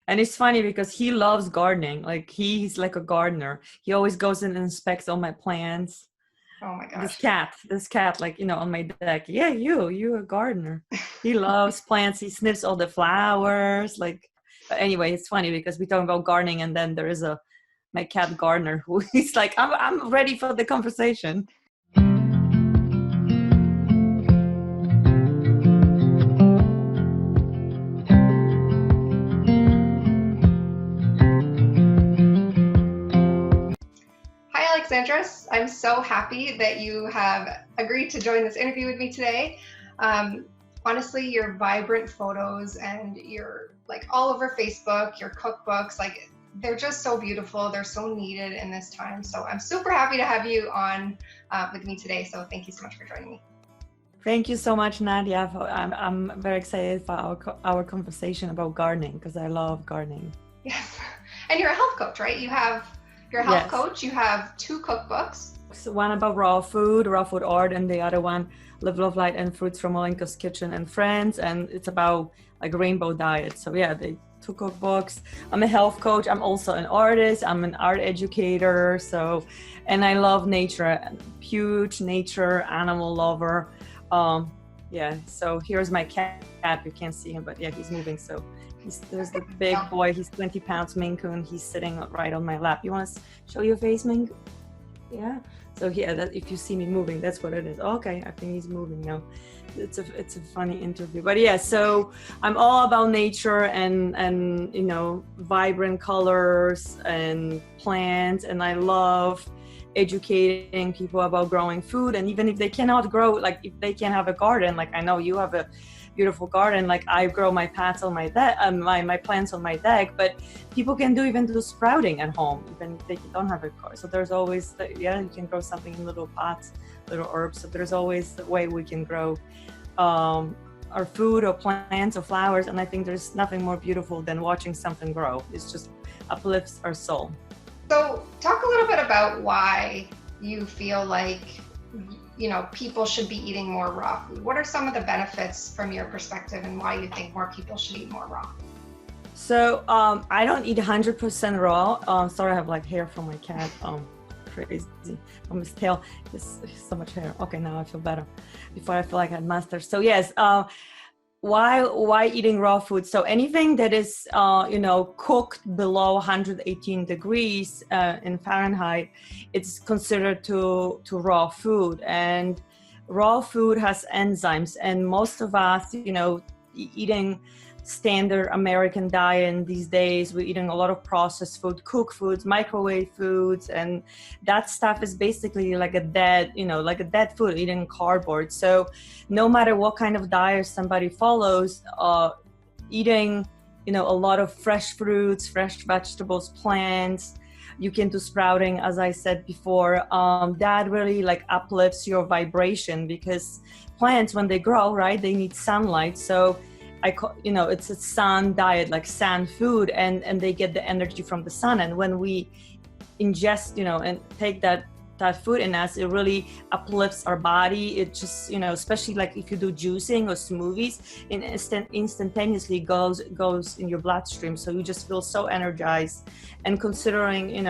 And it's funny because he loves gardening. Like he's like a gardener. He always goes in and inspects all my plants. Oh my This gosh. cat, this cat, like, on my deck. Yeah, you a gardener. He loves plants. He sniffs all the flowers. Like, but anyway, it's funny because we talk about gardening, and then there is my cat gardener who he's like, I'm ready for the conversation. Hi, Aleksandra. I'm so happy that you have agreed to join this interview with me today. Honestly, your vibrant photos and your like all over Facebook, your cookbooks, like they're just so beautiful. They're so needed in this time. So I'm super happy to have you on with me today. So thank you so much for joining me. Thank you so much, Nadia. I'm very excited for our conversation about gardening because I love gardening. Yes. And you're a health coach, right? You're a health coach. You have 2 cookbooks. So one about raw food art, and the other one, Live, Love, Light, and Fruits from Olenko's Kitchen and Friends. And it's about like rainbow diet. So yeah, they 2 cookbooks. I'm a health coach. I'm also an artist. I'm an art educator. So, and I love nature, huge nature animal lover. So here's my cat. You can't see him, but yeah, he's moving. So there's the big boy. He's 20 pounds, Maine Coon. He's sitting right on my lap. You want to show your face, Maine Coon? Yeah. So yeah, that if you see me moving, that's what it is. Okay, I think he's moving now. It's a funny interview, but yeah. So I'm all about nature and vibrant colors and plants, and I love educating people about growing food. And even if they cannot grow, like if they can't have a garden, like I know you have a beautiful garden, like I grow my plants on my deck, my plants on my deck, but people can even do sprouting at home, even if they don't have a garden. So there's always, you can grow something in little pots, little herbs. So there's always the way we can grow our food or plants or flowers. And I think there's nothing more beautiful than watching something grow. It's just uplifts our soul. So talk a little bit about why you feel like people should be eating more raw food. What are some of the benefits from your perspective and why you think more people should eat more raw? So I don't eat 100% raw. Sorry, I have like hair from my cat. Crazy from his tail. There's so much hair. Okay, now I feel better. Before I feel like I had mustache. So yes, why eating raw food? So anything that is cooked below 118 degrees in Fahrenheit, it's considered to raw food. And raw food has enzymes, and most of us eating standard American diet these days, we're eating a lot of processed food, cooked foods, microwave foods, and that stuff is basically like a dead food, eating cardboard. So no matter what kind of diet somebody follows, eating a lot of fresh fruits, fresh vegetables, plants, you can do sprouting, as I said before, that really like uplifts your vibration, because plants, when they grow, right, they need sunlight. So it's a sun diet, like sun food, and they get the energy from the sun. And when we ingest, and take that food in us, it really uplifts our body. It just, especially like if you do juicing or smoothies, instantaneously goes in your bloodstream. So you just feel so energized. And considering,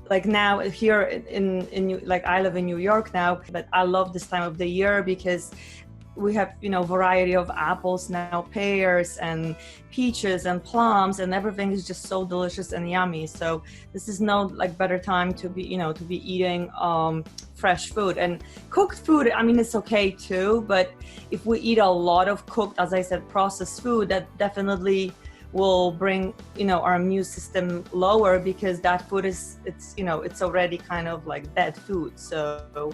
like now here in like I live in New York now, but I love this time of the year because we have variety of apples now, pears and peaches and plums, and everything is just so delicious and yummy. So this is no like better time to be eating fresh food. And cooked food, I mean, it's okay too, but if we eat a lot of cooked, as I said, processed food, that definitely will bring our immune system lower, because that food it's already kind of like dead food. So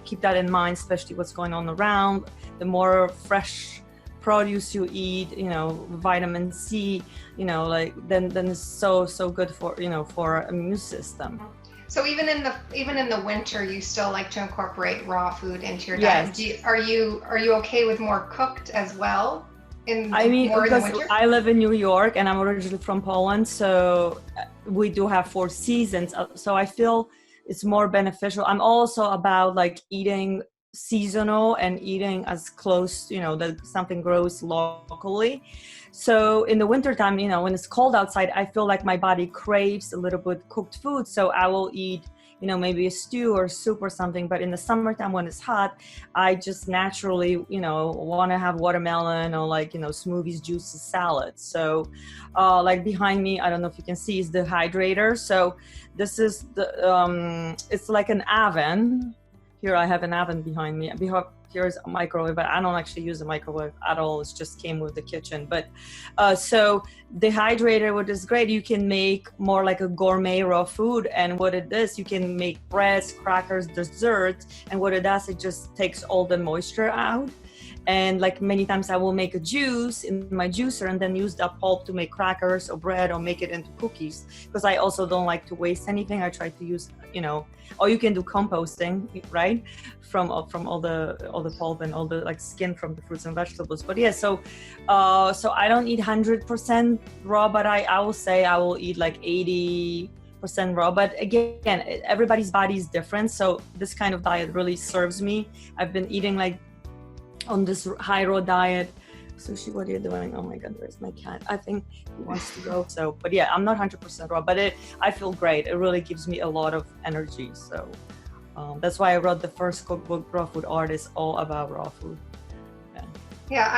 keep that in mind, especially what's going on around. The more fresh produce you eat, vitamin C, then it's so good for for our immune system. So even in the winter, you still like to incorporate raw food into your diet. Yes. Are you okay with more cooked as well? Because I live in New York and I'm originally from Poland, so we do have 4 seasons. So I feel it's more beneficial. I'm also about like eating seasonal and eating as close, that something grows locally. So in the wintertime, when it's cold outside, I feel like my body craves a little bit cooked food. So I will eat, maybe a stew or soup or something. But in the summertime when it's hot, I just naturally, want to have watermelon or like, smoothies, juices, salads. So like behind me, I don't know if you can see, is the hydrator. So this is it's like an oven. Here I have an oven behind me. Here's a microwave, but I don't actually use a microwave at all. It just came with the kitchen. But so the hydrator, what is great, you can make more like a gourmet raw food. And what it does, you can make breads, crackers, desserts. And what it does, it just takes all the moisture out. And like many times I will make a juice in my juicer and then use that pulp to make crackers or bread or make it into cookies. Because I also don't like to waste anything. I try to use, or you can do composting, right? From all the pulp and all the like skin from the fruits and vegetables. But yeah, so I don't eat 100% raw, but I will say I will eat like 80% raw. But again, everybody's body is different. So this kind of diet really serves me. I've been eating like on this high raw diet. Sushi, what are you doing? Oh my God, where's my cat? I think he wants to go. So, but yeah, I'm not 100% raw, but I feel great. It really gives me a lot of energy. So that's why I wrote the first cookbook, Raw Food Art, is all about raw food. Yeah,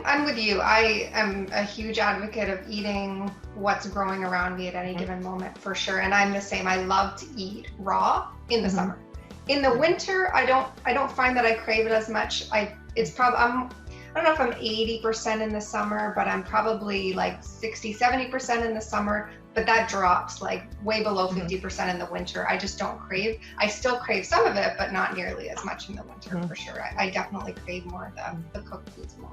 I'm with you. I am a huge advocate of eating what's growing around me at any given moment, for sure. And I'm the same. I love to eat raw in the summer. In the winter, I don't find that I crave it as much. I don't know if I'm 80% in the summer, but I'm probably like 60-70% in the summer, but that drops like way below 50% in the winter. I just don't crave. I still crave some of it, but not nearly as much in the winter, for sure. I definitely crave more of the cooked foods in the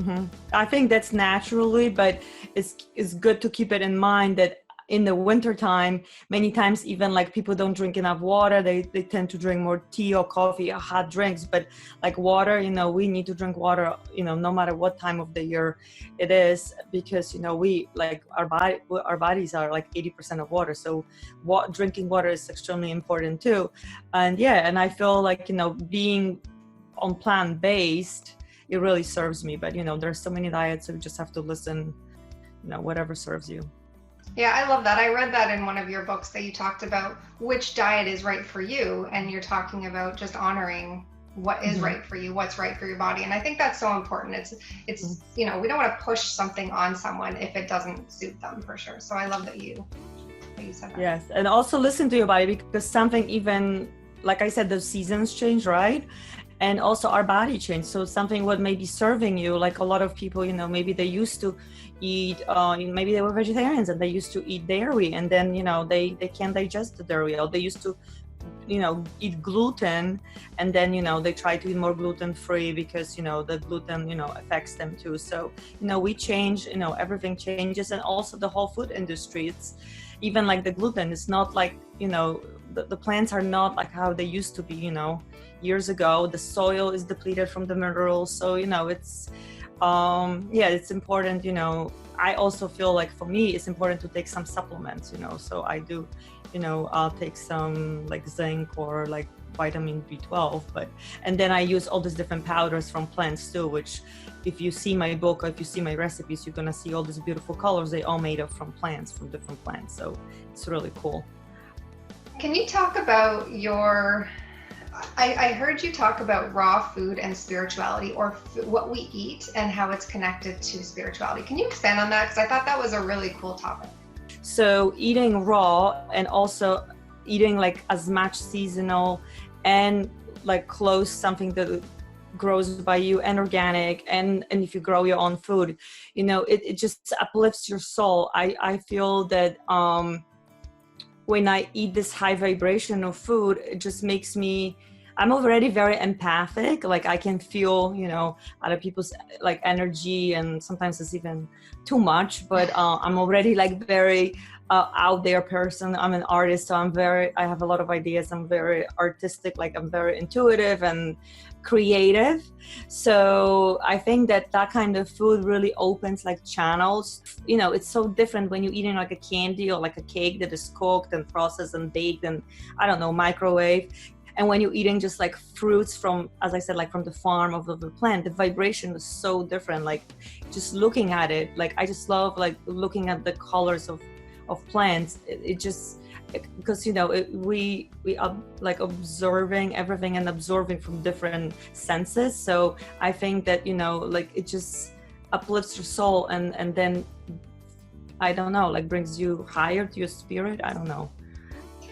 winter. I think that's naturally, but it's good to keep it in mind that in the wintertime, many times even like people don't drink enough water. They tend to drink more tea or coffee or hot drinks, but like water, we need to drink water, no matter what time of the year it is, because, we like our bodies are like 80% of water. So drinking water is extremely important too. And and I feel like, being on plant-based, it really serves me. But, there's so many diets, so you just have to listen, whatever serves you. Yeah, I love that. I read that in one of your books that you talked about which diet is right for you. And you're talking about just honoring what is right for you, what's right for your body. And I think that's so important. It's we don't want to push something on someone if it doesn't suit them, for sure. So I love that you said that. Yes. And also listen to your body, because something, even like I said, the seasons change, right? And also our body change. So something what may be serving you, like a lot of people, maybe they used to eat, maybe they were vegetarians and they used to eat dairy, and then, they can't digest the dairy, or they used to, eat gluten, and then, they try to eat more gluten-free because, the gluten, affects them too. So, we change, everything changes. And also the whole food industry, it's even like the gluten, it's not like, the plants are not like how they used to be, years ago. The soil is depleted from the minerals. So, it's, it's important, I also feel like for me, it's important to take some supplements, so I do, I'll take some like zinc or like vitamin B12, and then I use all these different powders from plants too, which if you see my book, or if you see my recipes, you're gonna see all these beautiful colors. They all made up from different plants. So it's really cool. Can you talk about I heard you talk about raw food and spirituality, or what we eat and how it's connected to spirituality. Can you expand on that? Because I thought that was a really cool topic. So eating raw, and also eating like as much seasonal and like close, something that grows by you, and organic, and if you grow your own food, it just uplifts your soul. I feel that when I eat this high vibrational food, it just makes me, I'm already very empathic. Like I can feel, other people's like energy, and sometimes it's even too much, but I'm already like very out there person. I'm an artist, so I have a lot of ideas. I'm very artistic, like I'm very intuitive and creative. So I think that kind of food really opens like channels. It's so different when you're eating like a candy or like a cake that is cooked and processed and baked and, I don't know, microwave. And when you're eating just like fruits from, as I said, like from the farm of the plant, the vibration was so different. Like just looking at it, like I just love like looking at the colors of plants. It just, because we like observing everything and absorbing from different senses. So I think that like it just uplifts your soul, and then I don't know, like brings you higher to your spirit. I don't know.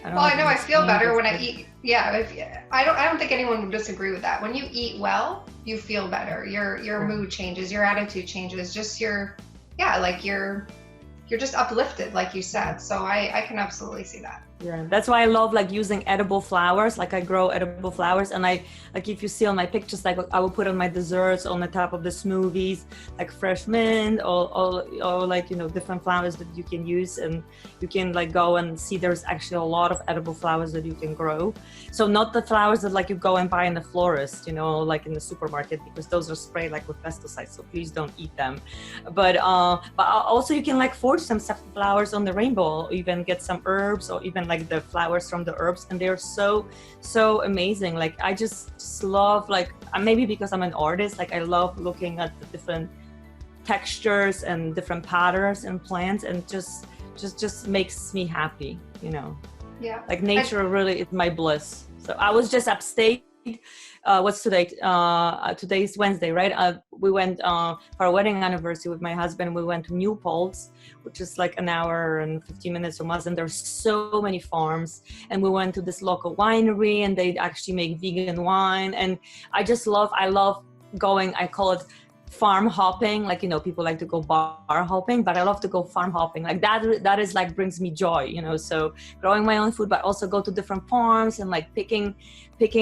Well, I know I feel better when I eat. Yeah, I don't think anyone would disagree with that. When you eat well, you feel better. Your mood changes, your attitude changes. Just you're just uplifted, like you said. So I can absolutely see that. Yeah, that's why I love like using edible flowers. Like I grow edible flowers, and I like, if you see on my pictures, like I will put on my desserts on the top of the smoothies, like fresh mint or like different flowers that you can use, and you can like go and see there's actually a lot of edible flowers that you can grow. So not the flowers that like you go and buy in the florist, like in the supermarket, because those are sprayed like with pesticides. So please don't eat them. But also you can like forage some flowers on the rainbow, or even get some herbs, or even like the flowers from the herbs, and they're so amazing. Like I just love, like maybe because I'm an artist, like I love looking at the different textures and different patterns in plants, and just makes me happy. Yeah, like nature really is my bliss. So I was just upstate. What's today? Today's Wednesday, right? We went for our wedding anniversary with my husband. We went to New Paltz, which is like an hour and 15 minutes from us, and there's so many farms. And we went to this local winery, and they actually make vegan wine. And I love going. I call it farm hopping. Like people like to go bar hopping, but I love to go farm hopping. Like that is like brings me joy. So growing my own food, but also go to different farms and like picking pick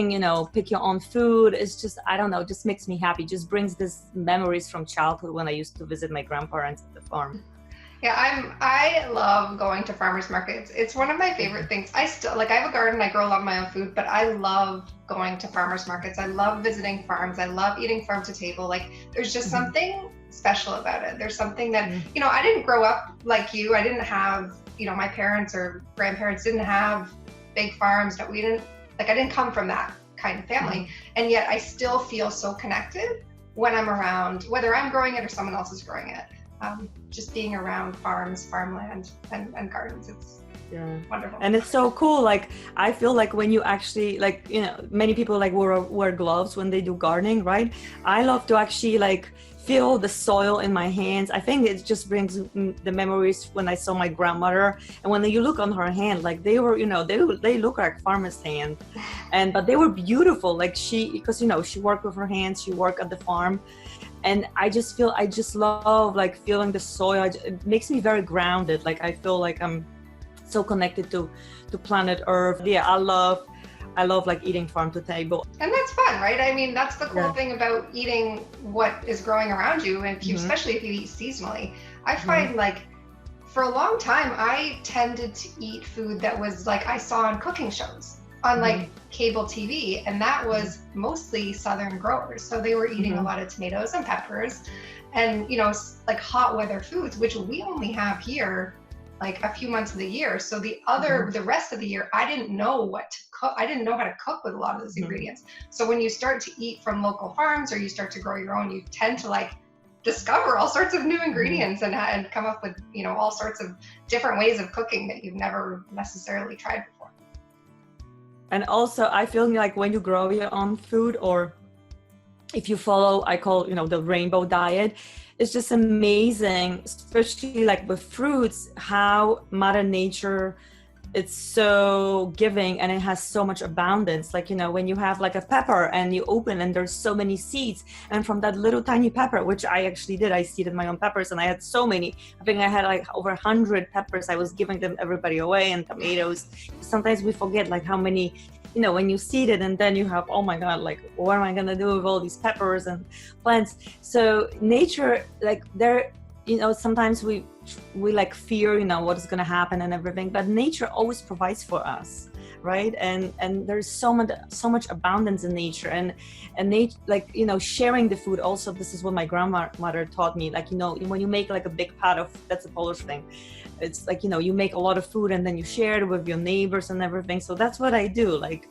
your own food. It's just, I don't know, just makes me happy. Just brings this memories from childhood when I used to visit my grandparents at the farm. Yeah, I love going to farmers markets. It's one of my favorite things. I have a garden, I grow a lot of my own food, but I love going to farmers markets. I love visiting farms. I love eating farm to table. Like there's just something special about it. There's something that, I didn't grow up like you. I didn't have, my parents or grandparents didn't have big farms. I didn't come from that kind of family. And yet I still feel so connected when I'm around, whether I'm growing it or someone else is growing it. Just being around farms, farmland, and gardens, it's wonderful. And it's so cool. Like I feel like when you actually many people like wear gloves when they do gardening, right? I love to actually like feel the soil in my hands. I think it just brings the memories when I saw my grandmother, and when you look on her hand, like they were, they look like farmer's hand, but they were beautiful. Like because she worked with her hands, she worked at the farm. And I just love like feeling the soil. It makes me very grounded. Like I feel like I'm so connected to planet Earth. Yeah, I love like eating farm to table. And that's fun, right? I mean, that's the cool thing about eating what is growing around you. And especially if you eat seasonally, I find like for a long time, I tended to eat food that was like I saw on cooking shows on like cable TV, and that was mostly Southern growers. So they were eating a lot of tomatoes and peppers and, like hot weather foods, which we only have here like a few months of the year. So the rest of the year, I didn't know what to cook. I didn't know how to cook with a lot of those ingredients. So when you start to eat from local farms or you start to grow your own, you tend to like discover all sorts of new ingredients and come up with, all sorts of different ways of cooking that you've never necessarily tried before. And also I feel like when you grow your own food, or if you follow, I call, the rainbow diet, it's just amazing, especially like with fruits, how Mother Nature, it's so giving and it has so much abundance. Like, when you have like a pepper and you open and there's so many seeds, and from that little tiny pepper, which I actually did, I seeded my own peppers, and I had so many. I think I had like over 100 peppers. I was giving them everybody away, and tomatoes. Sometimes we forget like how many, when you seed it, and then you have, oh my God, like what am I gonna do with all these peppers and plants? So nature, like there, sometimes we like fear, what is going to happen and everything, but nature always provides for us, right? And there's so much abundance in nature, and nature, like, sharing the food also. This is what my grandmother taught me, like, when you make like a big pot of, that's a Polish thing, it's like, you make a lot of food and then you share it with your neighbors and everything. So that's what I do. Like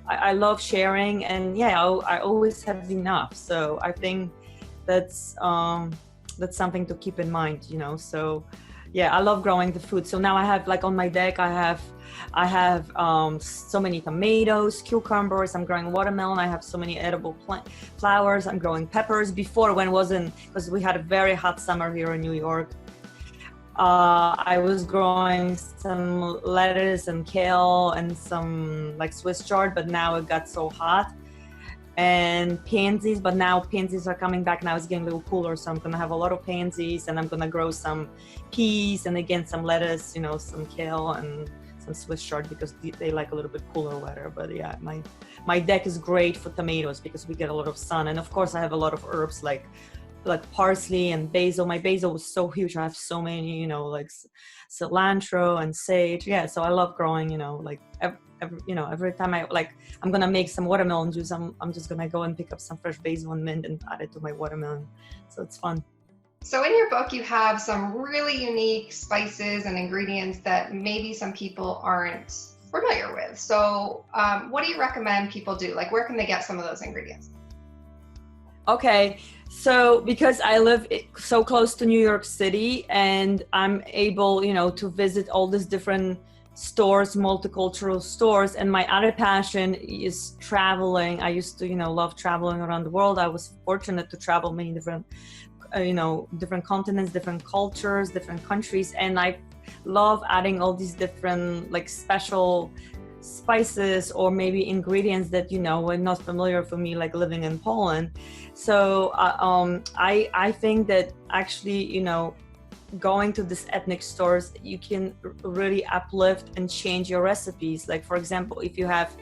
I love sharing, and yeah, I always have enough. So I think that's something to keep in mind, you know. So yeah, I love growing the food. So now I have, like, on my deck, I have so many tomatoes, cucumbers. I'm growing watermelon. I have so many edible flowers. I'm growing peppers. Before, when it wasn't, because we had a very hot summer here in New York, I was growing some lettuce and kale and some like Swiss chard, but now it got so hot. And pansies, but now pansies are coming back. Now it's getting a little cooler, so I'm gonna have a lot of pansies, and I'm gonna grow some peas, and again some lettuce, you know, some kale and some Swiss chard, because they like a little bit cooler weather. But yeah, my deck is great for tomatoes because we get a lot of sun, and of course I have a lot of herbs like parsley and basil. My basil was so huge. I have so many, you know, like cilantro and sage. Yeah, so I love growing, you know, like every time I'm gonna make some watermelon juice, I'm just gonna go and pick up some fresh basil and mint and add it to my watermelon. So it's fun. So in your book, you have some really unique spices and ingredients that maybe some people aren't familiar with. So what do you recommend people do? Like, where can they get some of those ingredients? Okay, so because I live so close to New York City, and I'm able, you know, to visit all these different stores, multicultural stores, and my other passion is traveling. I used to, you know, love traveling around the world. I was fortunate to travel many different, different continents, different cultures, different countries, and I love adding all these different like special spices or maybe ingredients that, you know, were not familiar for me, like living in Poland. So I think that actually, you know, going to these ethnic stores, you can really uplift and change your recipes. Like, for example, if you have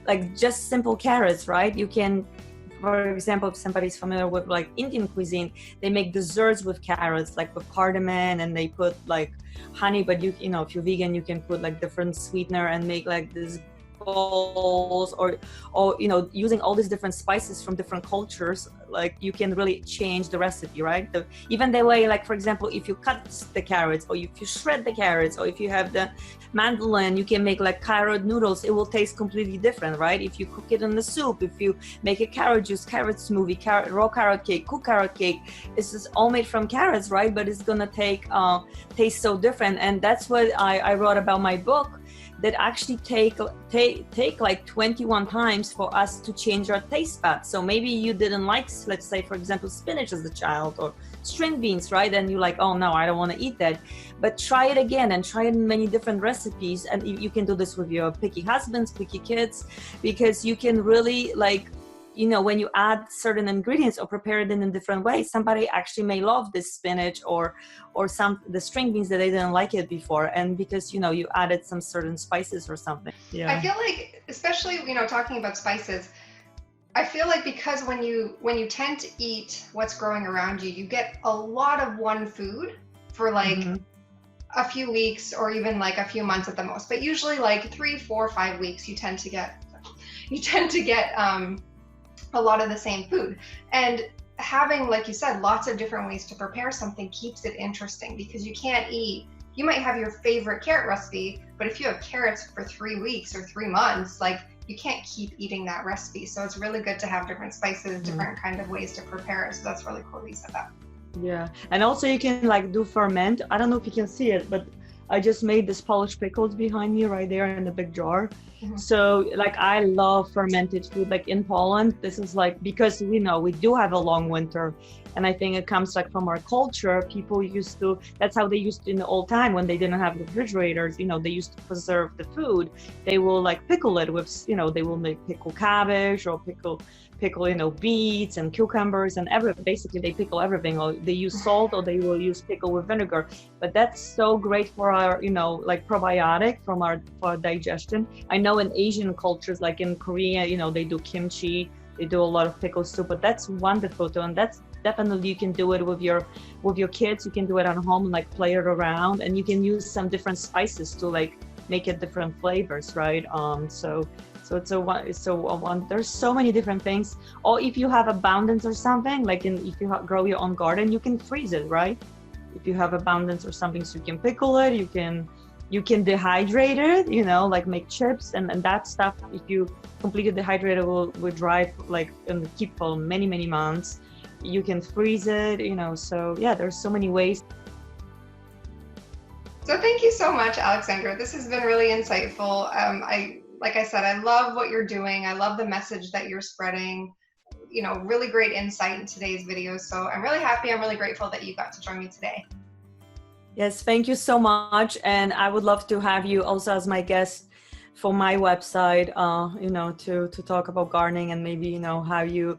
like just simple carrots, right? You can, for example, if somebody's familiar with like Indian cuisine, they make desserts with carrots, like with cardamom, and they put like honey, but you know, if you're vegan, you can put like different sweetener and make like this bowls, or you know, using all these different spices from different cultures, like you can really change the recipe, right? Even the way, like, for example, if you cut the carrots, or if you shred the carrots, or if you have the mandolin, you can make like carrot noodles. It will taste completely different, right? If you cook it in the soup, if you make a carrot juice, carrot smoothie, raw carrot cake, cooked carrot cake, this is all made from carrots, right? But it's gonna taste so different. And that's what I wrote about my book, that actually take like 21 times for us to change our taste buds. So maybe you didn't like, let's say, for example, spinach as a child, or string beans, right? And you're like, oh no, I don't want to eat that. But try it again, and try it in many different recipes. And you can do this with your picky husbands, picky kids, because you can really, like, you know, when you add certain ingredients or prepare it in a different way, somebody actually may love this spinach or the string beans that they didn't like it before, and because, you know, you added some certain spices or something. Yeah, I feel like, especially, you know, talking about spices, I feel like because when you tend to eat what's growing around you, you get a lot of one food for like a few weeks, or even like a few months at the most. But usually like 3, 4, 5 weeks, you tend to get a lot of the same food. And having, like you said, lots of different ways to prepare something keeps it interesting, because you might have your favorite carrot recipe, but if you have carrots for 3 weeks or 3 months, like, you can't keep eating that recipe. So it's really good to have different spices, different kind of ways to prepare it. So that's really cool that you said that. Yeah, and also you can like do ferment. I don't know if you can see it, but I just made this polished pickles behind me right there in the big jar. So like, I love fermented food. Like in Poland, this is like, because we know we do have a long winter, and I think it comes like from our culture. People used to, that's how they used to in the old time, when they didn't have refrigerators, you know, they used to preserve the food. They will like pickle it with, you know, they will make pickle cabbage, or pickle, you know, beets and cucumbers and basically they pickle everything, or they use salt, or they will use pickle with vinegar. But that's so great for our, you know, like probiotic for our digestion. I know in Asian cultures, like in Korea, you know, they do kimchi, they do a lot of pickles too, but that's wonderful too. And that's definitely, you can do it with your kids. You can do it at home and like play it around, and you can use some different spices to like make it different flavors, right? So there's so many different things. Or if you have abundance or something, like if you grow your own garden, you can freeze it, right? If you have abundance or something, so you can pickle it, you can You can dehydrate it, you know, like make chips, and that stuff, if you completely dehydrate it, will dry like and keep for many, many months. You can freeze it, you know, so yeah, there's so many ways. So thank you so much, Aleksandra. This has been really insightful. Like I said, I love what you're doing. I love the message that you're spreading. You know, really great insight in today's video. So I'm really happy. I'm really grateful that you got to join me today. Yes, thank you so much. And I would love to have you also as my guest for my website, you know, to talk about gardening and maybe, you know, how you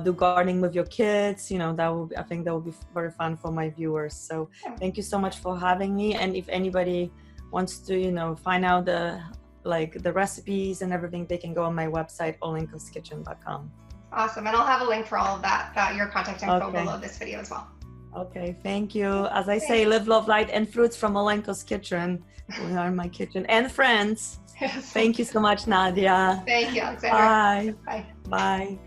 do gardening with your kids. You know, that will be, I think that will be very fun for my viewers. So thank you so much for having me. And if anybody wants to, you know, find out the recipes and everything, they can go on my website, olenkosKitchen.com. Awesome. And I'll have a link for all of that, your contact info below this video as well. Okay, thank you. As I say, live, love, light, and fruits from Olenko's Kitchen. We are in my kitchen and friends. Thank you so much, Nadia. Thank you, Aleksandra. Bye. Bye. Bye.